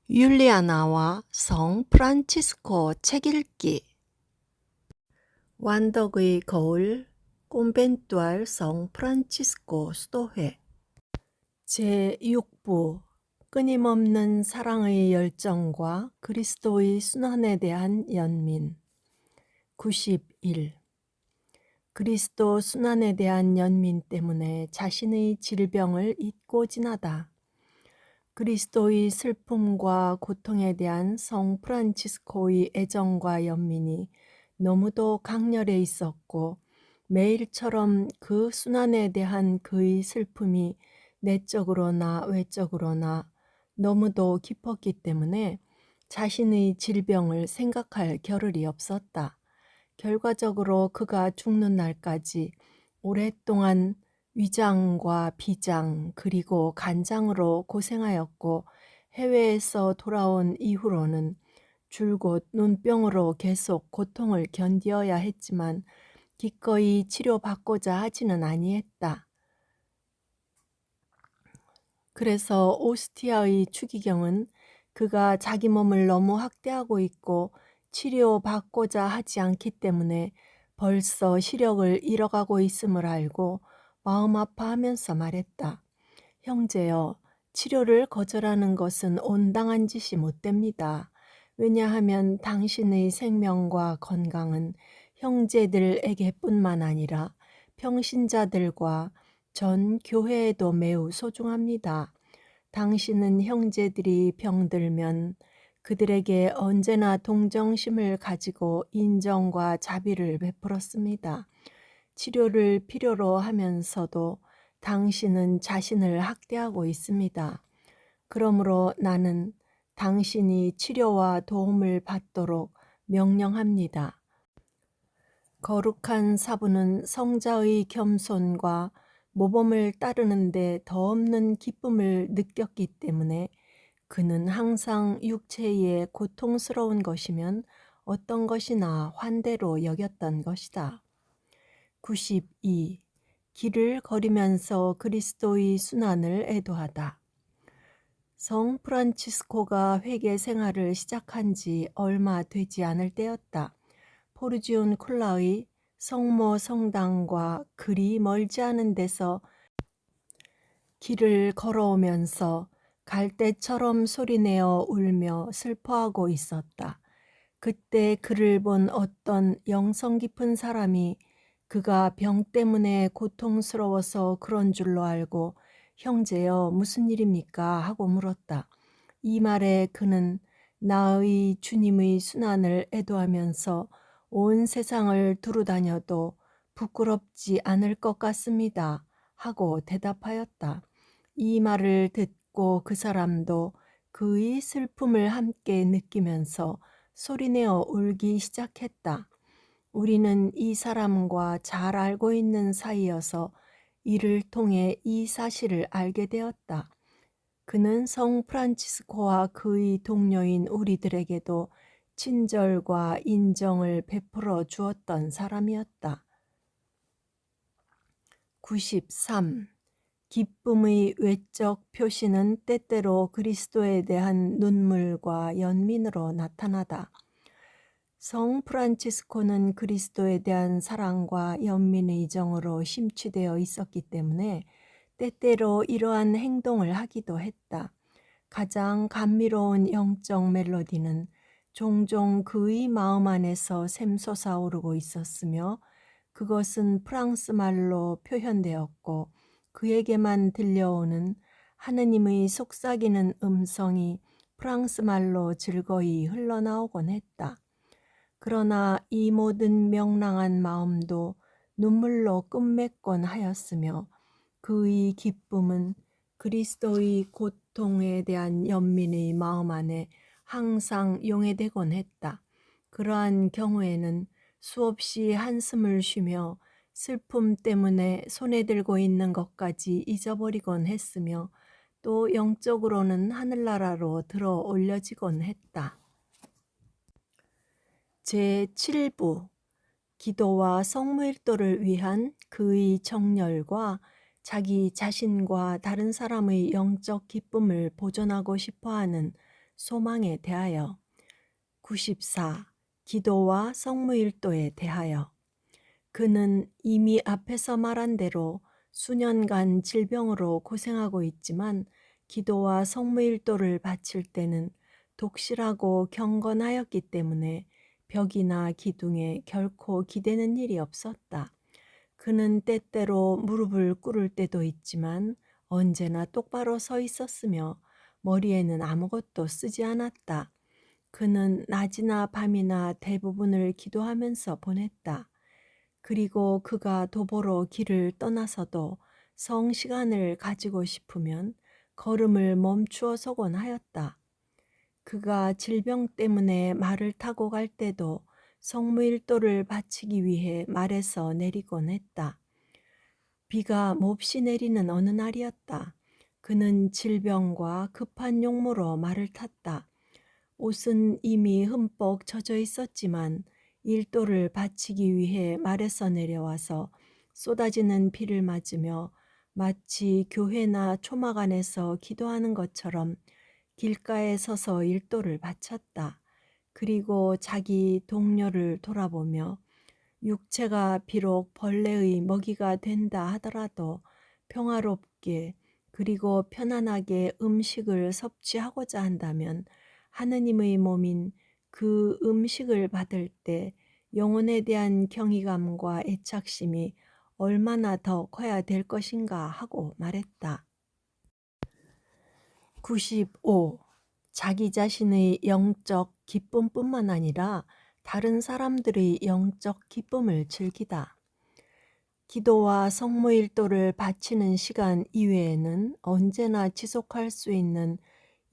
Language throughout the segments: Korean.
율리아나와 성 프란치스코 책 읽기. 완덕의 거울 꼼벤투알 성 프란치스코 수도회 제6부 끊임없는 사랑의 열정과 그리스도의 순환에 대한 연민. 91. 그리스도 순환에 대한 연민 때문에 자신의 질병을 잊고 지나다. 그리스도의 슬픔과 고통에 대한 성 프란치스코의 애정과 연민이 너무도 강렬해 있었고, 매일처럼 그 순환에 대한 그의 슬픔이 내적으로나 외적으로나 너무도 깊었기 때문에 자신의 질병을 생각할 겨를이 없었다. 결과적으로 그가 죽는 날까지 오랫동안 위장과 비장 그리고 간장으로 고생하였고, 해외에서 돌아온 이후로는 줄곧 눈병으로 계속 고통을 견디어야 했지만 기꺼이 치료받고자 하지는 아니했다. 그래서 오스티아의 추기경은 그가 자기 몸을 너무 학대하고 있고 치료받고자 하지 않기 때문에 벌써 시력을 잃어가고 있음을 알고 마음 아파하면서 말했다. 형제여, 치료를 거절하는 것은 온당한 짓이 못됩니다. 왜냐하면 당신의 생명과 건강은 형제들에게뿐만 아니라 평신자들과 전 교회에도 매우 소중합니다. 당신은 형제들이 병들면 그들에게 언제나 동정심을 가지고 인정과 자비를 베풀었습니다. 치료를 필요로 하면서도 당신은 자신을 학대하고 있습니다. 그러므로 나는 당신이 치료와 도움을 받도록 명령합니다. 거룩한 사부는 성자의 겸손과 모범을 따르는데 더 없는 기쁨을 느꼈기 때문에 그는 항상 육체의 고통스러운 것이면 어떤 것이나 환대로 여겼던 것이다. 92. 길을 걸으면서 그리스도의 순환을 애도하다. 성 프란치스코가 회계 생활을 시작한 지 얼마 되지 않을 때였다. 포르지온 쿨라의 성모 성당과 그리 멀지 않은 데서 길을 걸어오면서 갈대처럼 소리내어 울며 슬퍼하고 있었다. 그때 그를 본 어떤 영성 깊은 사람이 그가 병 때문에 고통스러워서 그런 줄로 알고 형제여 무슨 일입니까? 하고 물었다. 이 말에 그는 나의 주님의 순환을 애도하면서 온 세상을 두루다녀도 부끄럽지 않을 것 같습니다. 하고 대답하였다. 이 말을 듣고 그 사람도 그의 슬픔을 함께 느끼면서 소리내어 울기 시작했다. 우리는 이 사람과 잘 알고 있는 사이여서 이를 통해 이 사실을 알게 되었다. 그는 성 프란치스코와 그의 동료인 우리들에게도 친절과 인정을 베풀어 주었던 사람이었다. 93. 기쁨의 외적 표시는 때때로 그리스도에 대한 눈물과 연민으로 나타나다. 성 프란치스코는 그리스도에 대한 사랑과 연민의 정으로 심취되어 있었기 때문에 때때로 이러한 행동을 하기도 했다. 가장 감미로운 영적 멜로디는 종종 그의 마음 안에서 샘솟아오르고 있었으며 그것은 프랑스 말로 표현되었고 그에게만 들려오는 하느님의 속삭이는 음성이 프랑스 말로 즐거이 흘러나오곤 했다. 그러나 이 모든 명랑한 마음도 눈물로 끝맺곤 하였으며 그의 기쁨은 그리스도의 고통에 대한 연민의 마음 안에 항상 용해되곤 했다. 그러한 경우에는 수없이 한숨을 쉬며 슬픔 때문에 손에 들고 있는 것까지 잊어버리곤 했으며 또 영적으로는 하늘나라로 들어 올려지곤 했다. 제7부 기도와 성무일도를 위한 그의 정열과 자기 자신과 다른 사람의 영적 기쁨을 보존하고 싶어하는 소망에 대하여. 94. 기도와 성무일도에 대하여. 그는 이미 앞에서 말한 대로 수년간 질병으로 고생하고 있지만 기도와 성무일도를 바칠 때는 독실하고 경건하였기 때문에 벽이나 기둥에 결코 기대는 일이 없었다. 그는 때때로 무릎을 꿇을 때도 있지만 언제나 똑바로 서 있었으며 머리에는 아무것도 쓰지 않았다. 그는 낮이나 밤이나 대부분을 기도하면서 보냈다. 그리고 그가 도보로 길을 떠나서도 성시간을 가지고 싶으면 걸음을 멈추어 서곤 하였다. 그가 질병 때문에 말을 타고 갈 때도 성무일도를 바치기 위해 말에서 내리곤 했다. 비가 몹시 내리는 어느 날이었다. 그는 질병과 급한 용무로 말을 탔다. 옷은 이미 흠뻑 젖어 있었지만 일도를 바치기 위해 말에서 내려와서 쏟아지는 비를 맞으며 마치 교회나 초막 안에서 기도하는 것처럼 길가에 서서 일도를 바쳤다. 그리고 자기 동료를 돌아보며 육체가 비록 벌레의 먹이가 된다 하더라도 평화롭게 그리고 편안하게 음식을 섭취하고자 한다면 하느님의 몸인 그 음식을 받을 때 영혼에 대한 경이감과 애착심이 얼마나 더 커야 될 것인가 하고 말했다. 95. 자기 자신의 영적 기쁨뿐만 아니라 다른 사람들의 영적 기쁨을 즐기다. 기도와 성무일도를 바치는 시간 이외에는 언제나 지속할 수 있는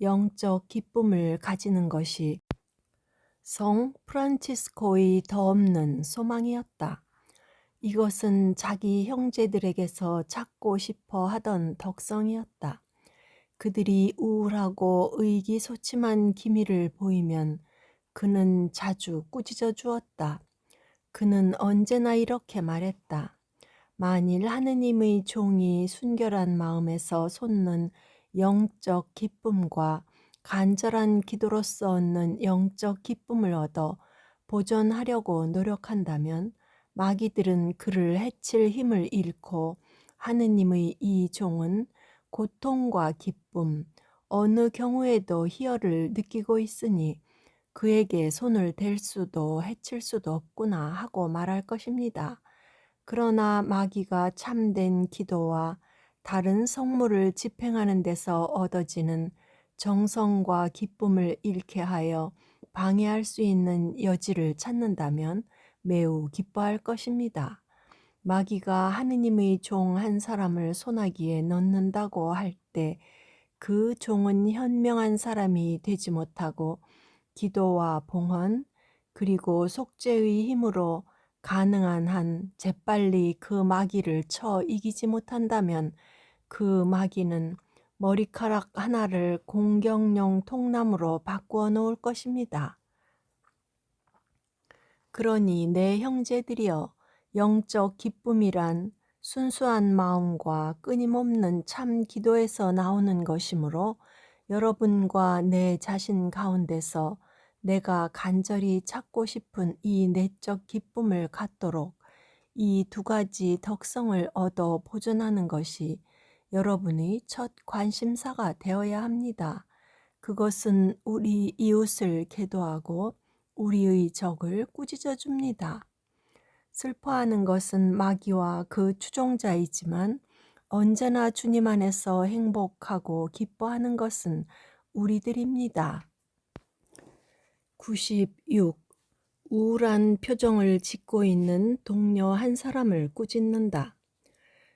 영적 기쁨을 가지는 것이 성 프란치스코의 더 없는 소망이었다. 이것은 자기 형제들에게서 찾고 싶어 하던 덕성이었다. 그들이 우울하고 의기소침한 기미를 보이면 그는 자주 꾸짖어 주었다. 그는 언제나 이렇게 말했다. 만일 하느님의 종이 순결한 마음에서 솟는 영적 기쁨과 간절한 기도로서 얻는 영적 기쁨을 얻어 보존하려고 노력한다면 마귀들은 그를 해칠 힘을 잃고 하느님의 이 종은 고통과 기쁨, 어느 경우에도 희열을 느끼고 있으니 그에게 손을 댈 수도 해칠 수도 없구나 하고 말할 것입니다. 그러나 마귀가 참된 기도와 다른 성물을 집행하는 데서 얻어지는 정성과 기쁨을 잃게 하여 방해할 수 있는 여지를 찾는다면 매우 기뻐할 것입니다. 마귀가 하느님의 종 한 사람을 소나기에 넣는다고 할 때 그 종은 현명한 사람이 되지 못하고 기도와 봉헌 그리고 속죄의 힘으로 가능한 한 재빨리 그 마귀를 쳐 이기지 못한다면 그 마귀는 머리카락 하나를 공격용 통나무로 바꾸어 놓을 것입니다. 그러니 내 형제들이여, 영적 기쁨이란 순수한 마음과 끊임없는 참 기도에서 나오는 것이므로 여러분과 내 자신 가운데서 내가 간절히 찾고 싶은 이 내적 기쁨을 갖도록 이 두 가지 덕성을 얻어 보존하는 것이 여러분의 첫 관심사가 되어야 합니다. 그것은 우리 이웃을 계도하고 우리의 적을 꾸짖어 줍니다. 슬퍼하는 것은 마귀와 그 추종자이지만 언제나 주님 안에서 행복하고 기뻐하는 것은 우리들입니다. 96. 우울한 표정을 짓고 있는 동료 한 사람을 꾸짖는다.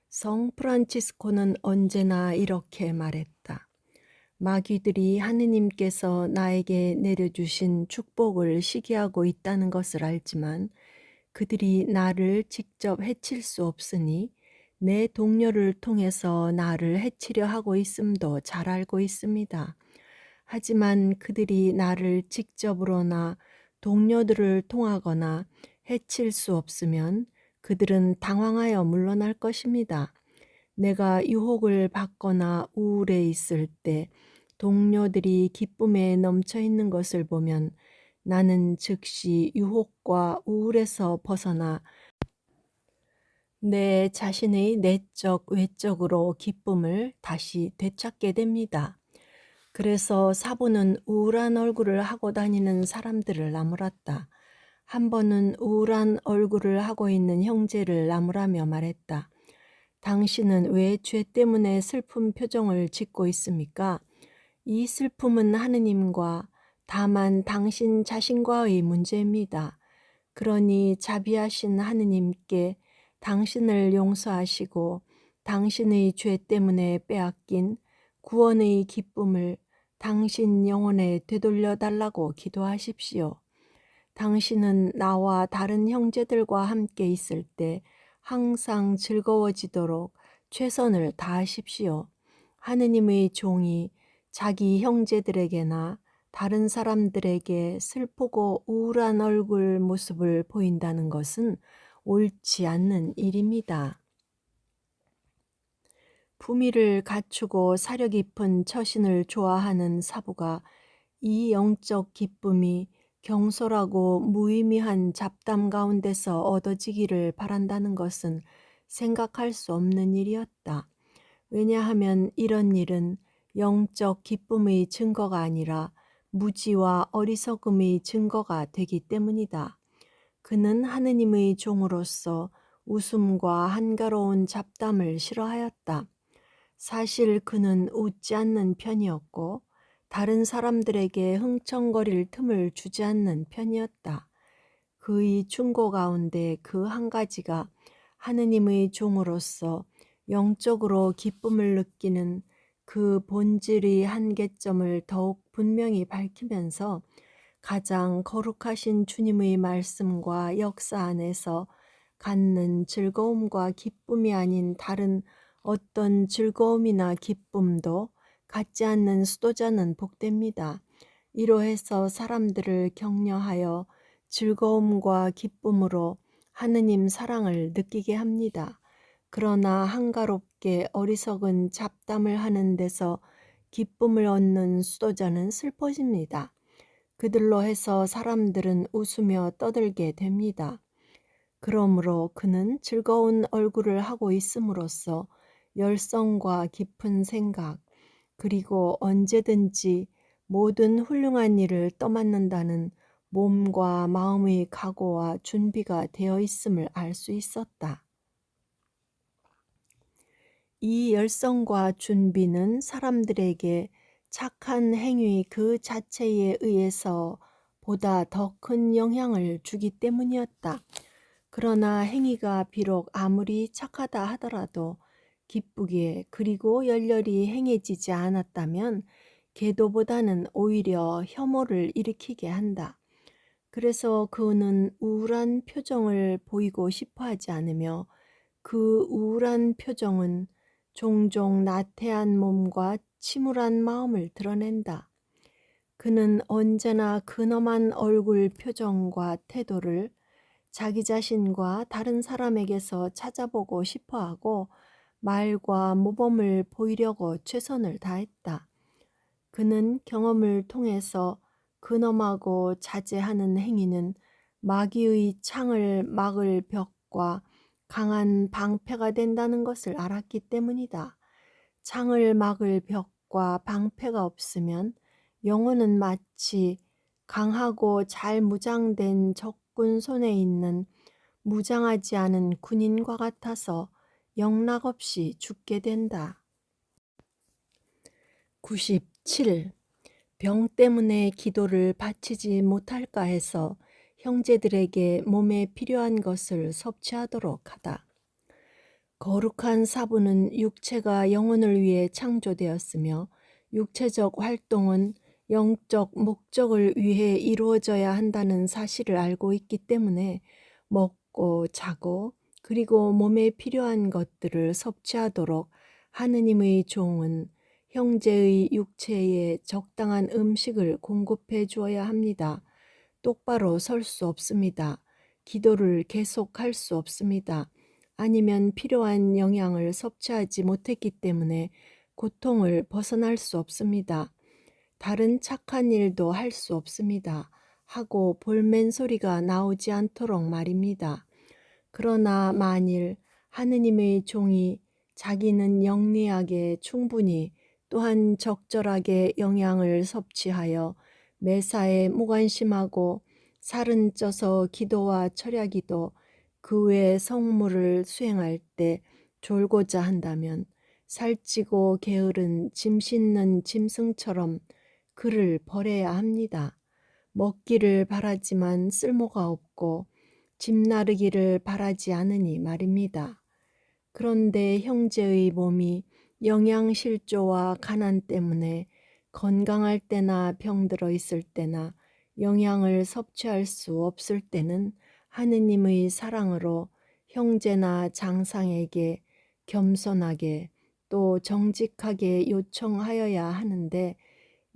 성 프란치스코는 언제나 이렇게 말했다. 마귀들이 하느님께서 나에게 내려주신 축복을 시기하고 있다는 것을 알지만 그들이 나를 직접 해칠 수 없으니 내 동료를 통해서 나를 해치려 하고 있음도 잘 알고 있습니다. 하지만 그들이 나를 직접으로나 동료들을 통하거나 해칠 수 없으면 그들은 당황하여 물러날 것입니다. 내가 유혹을 받거나 우울해 있을 때 동료들이 기쁨에 넘쳐 있는 것을 보면 나는 즉시 유혹과 우울에서 벗어나 내 자신의 내적, 외적으로 기쁨을 다시 되찾게 됩니다. 그래서 사부는 우울한 얼굴을 하고 다니는 사람들을 나무랐다. 한 번은 우울한 얼굴을 하고 있는 형제를 나무라며 말했다. 당신은 왜 죄 때문에 슬픈 표정을 짓고 있습니까? 이 슬픔은 하느님과 다만 당신 자신과의 문제입니다. 그러니 자비하신 하느님께 당신을 용서하시고 당신의 죄 때문에 빼앗긴 구원의 기쁨을 당신 영혼에 되돌려 달라고 기도하십시오. 당신은 나와 다른 형제들과 함께 있을 때 항상 즐거워지도록 최선을 다하십시오. 하느님의 종이 자기 형제들에게나 다른 사람들에게 슬프고 우울한 얼굴 모습을 보인다는 것은 옳지 않는 일입니다. 품위를 갖추고 사려 깊은 처신을 좋아하는 사부가 이 영적 기쁨이 경솔하고 무의미한 잡담 가운데서 얻어지기를 바란다는 것은 생각할 수 없는 일이었다. 왜냐하면 이런 일은 영적 기쁨의 증거가 아니라 무지와 어리석음의 증거가 되기 때문이다. 그는 하느님의 종으로서 웃음과 한가로운 잡담을 싫어하였다. 사실 그는 웃지 않는 편이었고 다른 사람들에게 흥청거릴 틈을 주지 않는 편이었다. 그의 충고 가운데 그 한 가지가 하느님의 종으로서 영적으로 기쁨을 느끼는 그 본질의 한계점을 더욱 분명히 밝히면서 가장 거룩하신 주님의 말씀과 역사 안에서 갖는 즐거움과 기쁨이 아닌 다른 어떤 즐거움이나 기쁨도 갖지 않는 수도자는 복됩니다. 이로해서 사람들을 격려하여 즐거움과 기쁨으로 하느님 사랑을 느끼게 합니다. 그러나 한가롭게 어리석은 잡담을 하는 데서 기쁨을 얻는 수도자는 슬퍼집니다. 그들로 해서 사람들은 웃으며 떠들게 됩니다. 그러므로 그는 즐거운 얼굴을 하고 있음으로써 열성과 깊은 생각, 그리고 언제든지 모든 훌륭한 일을 떠맡는다는 몸과 마음의 각오와 준비가 되어 있음을 알 수 있었다. 이 열성과 준비는 사람들에게 착한 행위 그 자체에 의해서 보다 더 큰 영향을 주기 때문이었다. 그러나 행위가 비록 아무리 착하다 하더라도 기쁘게 그리고 열렬히 행해지지 않았다면 계도보다는 오히려 혐오를 일으키게 한다. 그래서 그는 우울한 표정을 보이고 싶어 하지 않으며 그 우울한 표정은 종종 나태한 몸과 침울한 마음을 드러낸다. 그는 언제나 근엄한 얼굴 표정과 태도를 자기 자신과 다른 사람에게서 찾아보고 싶어하고 말과 모범을 보이려고 최선을 다했다. 그는 경험을 통해서 근엄하고 자제하는 행위는 마귀의 창을 막을 벽과 강한 방패가 된다는 것을 알았기 때문이다. 창을 막을 벽과 방패가 없으면 영혼은 마치 강하고 잘 무장된 적군 손에 있는 무장하지 않은 군인과 같아서 영락없이 죽게 된다. 97. 병 때문에 기도를 바치지 못할까 해서 형제들에게 몸에 필요한 것을 섭취하도록 하다. 거룩한 사부는 육체가 영혼을 위해 창조되었으며 육체적 활동은 영적 목적을 위해 이루어져야 한다는 사실을 알고 있기 때문에 먹고 자고 그리고 몸에 필요한 것들을 섭취하도록 하느님의 종은 형제의 육체에 적당한 음식을 공급해 주어야 합니다. 똑바로 설 수 없습니다. 기도를 계속할 수 없습니다. 아니면 필요한 영양을 섭취하지 못했기 때문에 고통을 벗어날 수 없습니다. 다른 착한 일도 할 수 없습니다. 하고 볼멘 소리가 나오지 않도록 말입니다. 그러나 만일 하느님의 종이 자기는 영리하게 충분히 또한 적절하게 영양을 섭취하여 매사에 무관심하고 살은 쪄서 기도와 철야기도 그 외의 성물을 수행할 때 졸고자 한다면 살찌고 게으른 짐 싣는 짐승처럼 그를 버려야 합니다. 먹기를 바라지만 쓸모가 없고 짐 나르기를 바라지 않으니 말입니다. 그런데 형제의 몸이 영양실조와 가난 때문에 건강할 때나 병들어 있을 때나 영양을 섭취할 수 없을 때는 하느님의 사랑으로 형제나 장상에게 겸손하게 또 정직하게 요청하여야 하는데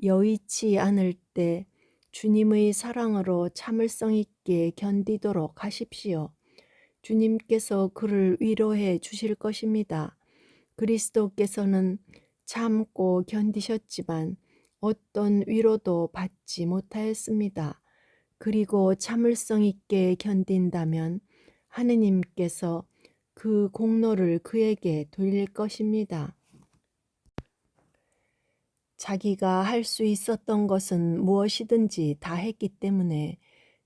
여의치 않을 때 주님의 사랑으로 참을성 있게 견디도록 하십시오. 주님께서 그를 위로해 주실 것입니다. 그리스도께서는 참고 견디셨지만 어떤 위로도 받지 못하였습니다. 그리고 참을성 있게 견딘다면 하느님께서 그 공로를 그에게 돌릴 것입니다. 자기가 할 수 있었던 것은 무엇이든지 다 했기 때문에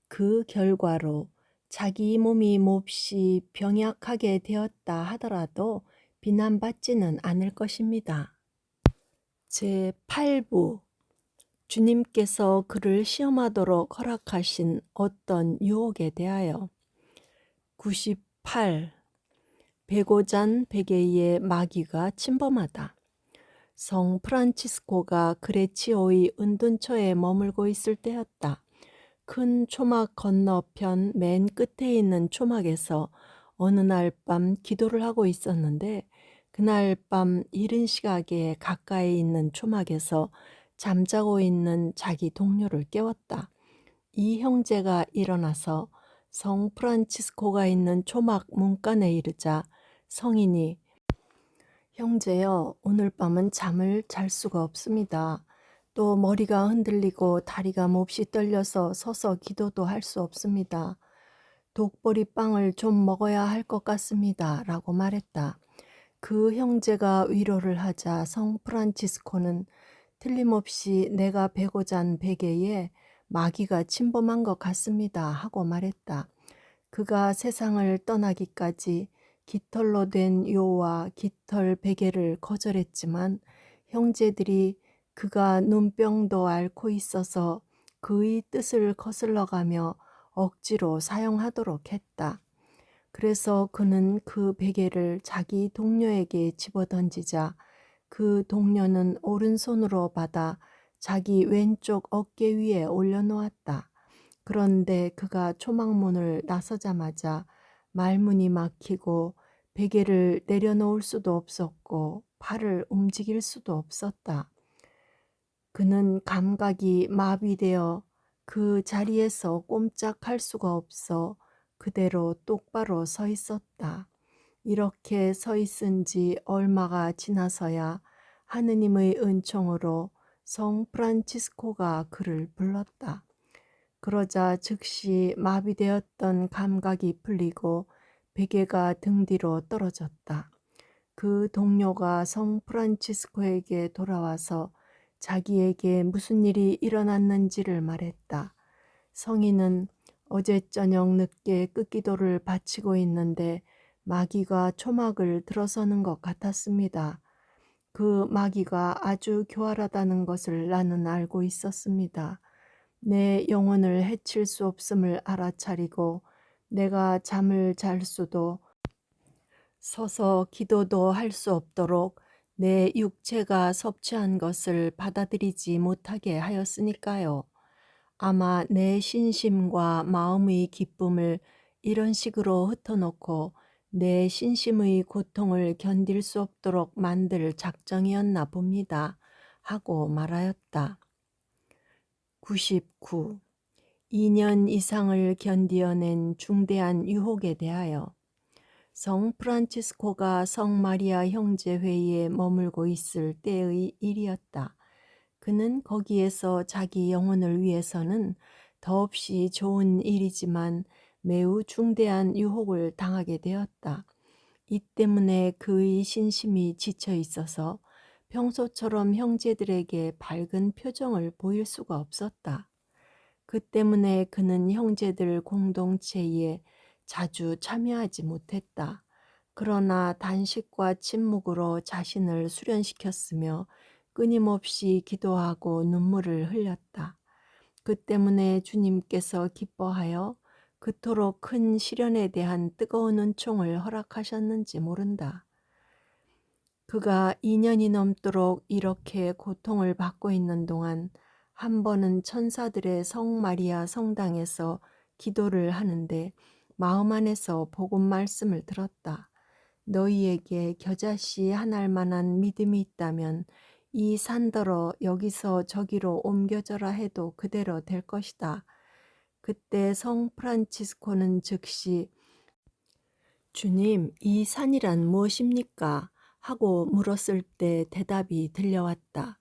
그 결과로 자기 몸이 몹시 병약하게 되었다 하더라도 비난받지는 않을 것입니다. 제8부 주님께서 그를 시험하도록 허락하신 어떤 유혹에 대하여 98. 베고잔 베개에 마귀가 침범하다. 성 프란치스코가 그레치오의 은둔처에 머물고 있을 때였다. 큰 초막 건너편 맨 끝에 있는 초막에서 어느 날 밤 기도를 하고 있었는데 그날 밤 이른 시각에 가까이 있는 초막에서 잠자고 있는 자기 동료를 깨웠다. 이 형제가 일어나서 성 프란치스코가 있는 초막 문간에 이르자 성인이 형제여, 오늘 밤은 잠을 잘 수가 없습니다. 또 머리가 흔들리고 다리가 몹시 떨려서 서서 기도도 할 수 없습니다. 독보리 빵을 좀 먹어야 할 것 같습니다. 라고 말했다. 그 형제가 위로를 하자 성 프란치스코는 틀림없이 내가 베고 잔 베개에 마귀가 침범한 것 같습니다. 하고 말했다. 그가 세상을 떠나기까지 깃털로 된 요와 깃털 베개를 거절했지만 형제들이 그가 눈병도 앓고 있어서 그의 뜻을 거슬러가며 억지로 사용하도록 했다. 그래서 그는 그 베개를 자기 동료에게 집어던지자 그 동료는 오른손으로 받아 자기 왼쪽 어깨 위에 올려놓았다. 그런데 그가 초막문을 나서자마자 말문이 막히고 베개를 내려놓을 수도 없었고 팔을 움직일 수도 없었다. 그는 감각이 마비되어 그 자리에서 꼼짝할 수가 없어 그대로 똑바로 서 있었다. 이렇게 서 있은 지 얼마가 지나서야 하느님의 은총으로 성 프란치스코가 그를 불렀다. 그러자 즉시 마비되었던 감각이 풀리고 베개가 등 뒤로 떨어졌다. 그 동료가 성 프란치스코에게 돌아와서 자기에게 무슨 일이 일어났는지를 말했다. 성인은 어제 저녁 늦게 끝기도를 바치고 있는데 마귀가 초막을 들어서는 것 같았습니다. 그 마귀가 아주 교활하다는 것을 나는 알고 있었습니다. 내 영혼을 해칠 수 없음을 알아차리고 내가 잠을 잘 수도 서서 기도도 할 수 없도록 내 육체가 섭취한 것을 받아들이지 못하게 하였으니까요. 아마 내 신심과 마음의 기쁨을 이런 식으로 흩어놓고 내 신심의 고통을 견딜 수 없도록 만들 작정이었나 봅니다. 하고 말하였다. 99. 2년 이상을 견디어낸 중대한 유혹에 대하여 성 프란치스코가 성 마리아 형제회의에 머물고 있을 때의 일이었다. 그는 거기에서 자기 영혼을 위해서는 더없이 좋은 일이지만 매우 중대한 유혹을 당하게 되었다. 이 때문에 그의 신심이 지쳐 있어서 평소처럼 형제들에게 밝은 표정을 보일 수가 없었다. 그 때문에 그는 형제들 공동체에 자주 참여하지 못했다. 그러나 단식과 침묵으로 자신을 수련시켰으며 끊임없이 기도하고 눈물을 흘렸다. 그 때문에 주님께서 기뻐하여 그토록 큰 시련에 대한 뜨거운 은총을 허락하셨는지 모른다. 그가 2년이 넘도록 이렇게 고통을 받고 있는 동안 한 번은 천사들의 성 마리아 성당에서 기도를 하는데 마음 안에서 복음 말씀을 들었다. 너희에게 겨자씨 하나할 만한 믿음이 있다면 이 산더러 여기서 저기로 옮겨져라 해도 그대로 될 것이다. 그때 성 프란치스코는 즉시 주님, 이 산이란 무엇입니까? 하고 물었을 때 대답이 들려왔다.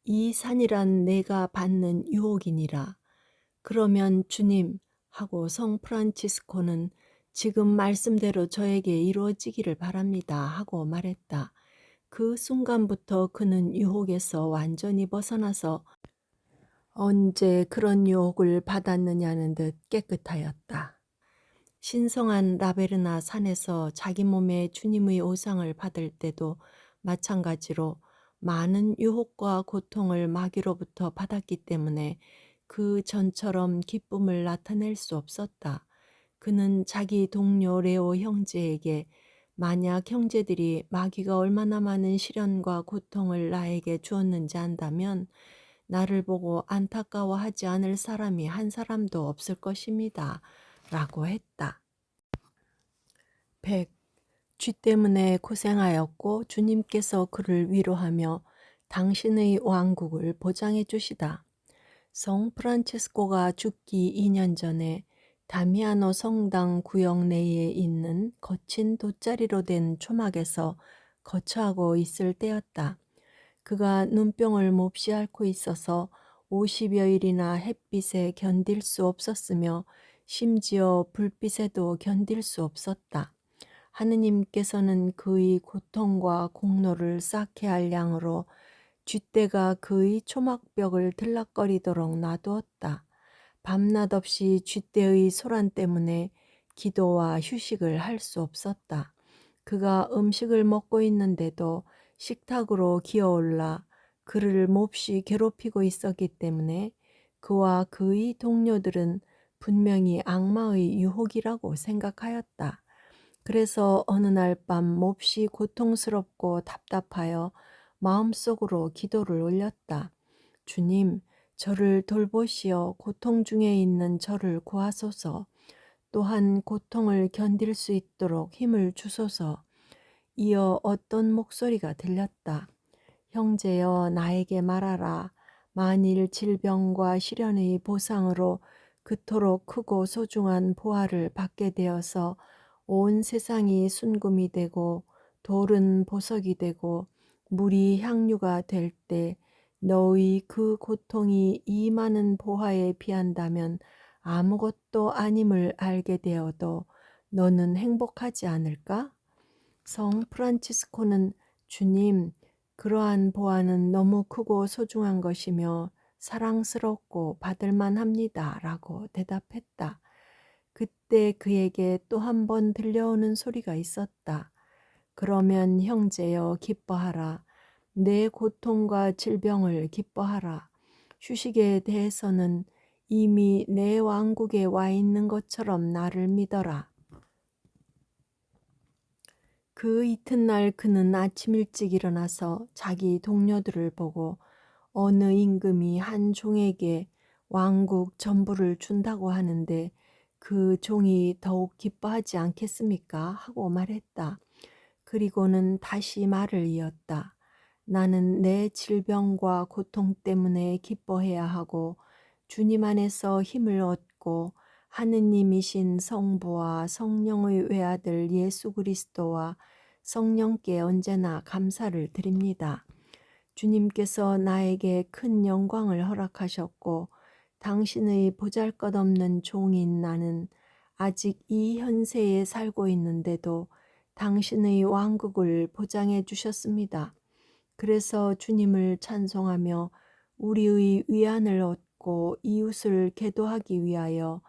이 산이란 내가 받는 유혹이니라. 그러면 주님, 하고 성 프란치스코는 지금 말씀대로 저에게 이루어지기를 바랍니다. 하고 말했다. 그 순간부터 그는 유혹에서 완전히 벗어나서 언제 그런 유혹을 받았느냐는 듯 깨끗하였다. 신성한 라베르나 산에서 자기 몸에 주님의 오상을 받을 때도 마찬가지로 많은 유혹과 고통을 마귀로부터 받았기 때문에 그 전처럼 기쁨을 나타낼 수 없었다. 그는 자기 동료 레오 형제에게 만약 형제들이 마귀가 얼마나 많은 시련과 고통을 나에게 주었는지 안다면 나를 보고 안타까워하지 않을 사람이 한 사람도 없을 것입니다. 라고 했다. 100. 쥐 때문에 고생하였고 주님께서 그를 위로하며 당신의 왕국을 보장해 주시다. 성 프란체스코가 죽기 2년 전에 다미아노 성당 구역 내에 있는 거친 돗자리로 된 초막에서 거처하고 있을 때였다. 그가 눈병을 몹시 앓고 있어서 50여일이나 햇빛에 견딜 수 없었으며 심지어 불빛에도 견딜 수 없었다. 하느님께서는 그의 고통과 공로를 쌓게 할 양으로 쥐떼가 그의 초막벽을 들락거리도록 놔두었다. 밤낮 없이 쥐떼의 소란 때문에 기도와 휴식을 할 수 없었다. 그가 음식을 먹고 있는데도 식탁으로 기어올라 그를 몹시 괴롭히고 있었기 때문에 그와 그의 동료들은 분명히 악마의 유혹이라고 생각하였다. 그래서 어느 날 밤 몹시 고통스럽고 답답하여 마음속으로 기도를 올렸다. 주님, 저를 돌보시어 고통 중에 있는 저를 구하소서. 또한 고통을 견딜 수 있도록 힘을 주소서. 이어 어떤 목소리가 들렸다. 형제여, 나에게 말하라. 만일 질병과 시련의 보상으로 그토록 크고 소중한 보화를 받게 되어서 온 세상이 순금이 되고 돌은 보석이 되고 물이 향유가 될 때 너의 그 고통이 이 많은 보화에 비한다면 아무것도 아님을 알게 되어도 너는 행복하지 않을까? 성 프란치스코는 주님, 그러한 보화는 너무 크고 소중한 것이며 사랑스럽고 받을만 합니다. 라고 대답했다. 그때 그에게 또 한 번 들려오는 소리가 있었다. 그러면 형제여 기뻐하라. 내 고통과 질병을 기뻐하라. 휴식에 대해서는 이미 내 왕국에 와 있는 것처럼 나를 믿어라. 그 이튿날 그는 아침 일찍 일어나서 자기 동료들을 보고 어느 임금이 한 종에게 왕국 전부를 준다고 하는데 그 종이 더욱 기뻐하지 않겠습니까? 하고 말했다. 그리고는 다시 말을 이었다. 나는 내 질병과 고통 때문에 기뻐해야 하고 주님 안에서 힘을 얻고 하느님이신 성부와 성령의 외아들 예수 그리스도와 성령께 언제나 감사를 드립니다. 주님께서 나에게 큰 영광을 허락하셨고 당신의 보잘것없는 종인 나는 아직 이 현세에 살고 있는데도 당신의 왕국을 보장해 주셨습니다. 그래서 주님을 찬송하며 우리의 위안을 얻고 이웃을 계도하기 위하여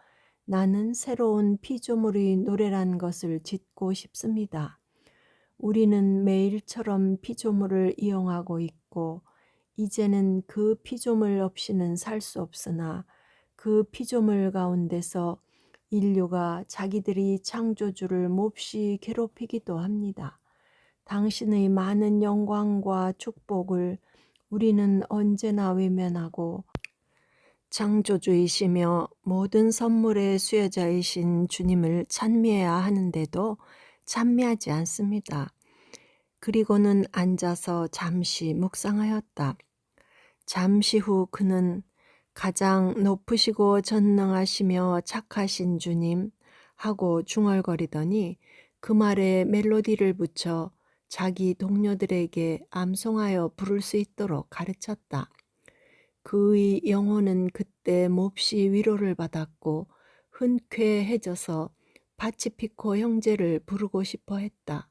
나는 새로운 피조물의 노래란 것을 짓고 싶습니다. 우리는 매일처럼 피조물을 이용하고 있고 이제는 그 피조물 없이는 살 수 없으나 그 피조물 가운데서 인류가 자기들이 창조주를 몹시 괴롭히기도 합니다. 당신의 많은 영광과 축복을 우리는 언제나 외면하고 창조주이시며 모든 선물의 수여자이신 주님을 찬미해야 하는데도 찬미하지 않습니다. 그리고는 앉아서 잠시 묵상하였다. 잠시 후 그는 가장 높으시고 전능하시며 착하신 주님 하고 중얼거리더니 그 말에 멜로디를 붙여 자기 동료들에게 암송하여 부를 수 있도록 가르쳤다. 그의 영혼은 그때 몹시 위로를 받았고 흔쾌해져서 파치피코 형제를 부르고 싶어 했다.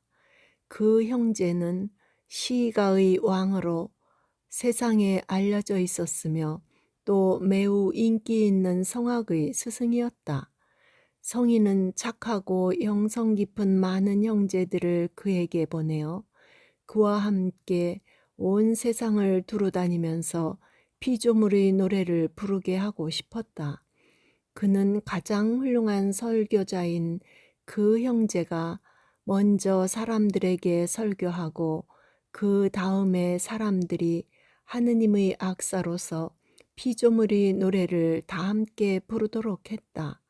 그 형제는 시가의 왕으로 세상에 알려져 있었으며 또 매우 인기 있는 성악의 스승이었다. 성인은 착하고 영성 깊은 많은 형제들을 그에게 보내어 그와 함께 온 세상을 두루다니면서 피조물의 노래를 부르게 하고 싶었다. 그는 가장 훌륭한 설교자인 그 형제가 먼저 사람들에게 설교하고 그 다음에 사람들이 하느님의 악사로서 피조물의 노래를 다 함께 부르도록 했다.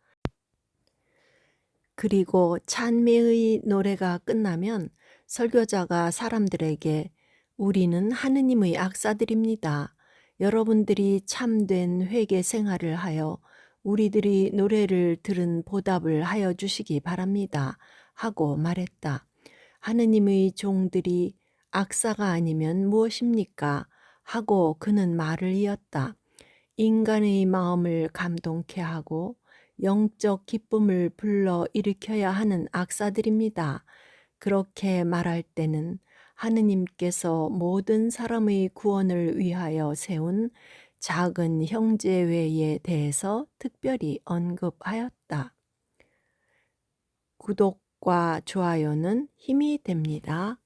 그리고 찬미의 노래가 끝나면 설교자가 사람들에게 우리는 하느님의 악사들입니다. 여러분들이 참된 회개 생활을 하여 우리들이 노래를 들은 보답을 하여 주시기 바랍니다. 하고 말했다. 하느님의 종들이 악사가 아니면 무엇입니까? 하고 그는 말을 이었다. 인간의 마음을 감동케 하고 영적 기쁨을 불러 일으켜야 하는 악사들입니다. 그렇게 말할 때는 하느님께서 모든 사람의 구원을 위하여 세운 작은 형제회에 대해서 특별히 언급하였다. 구독과 좋아요는 힘이 됩니다.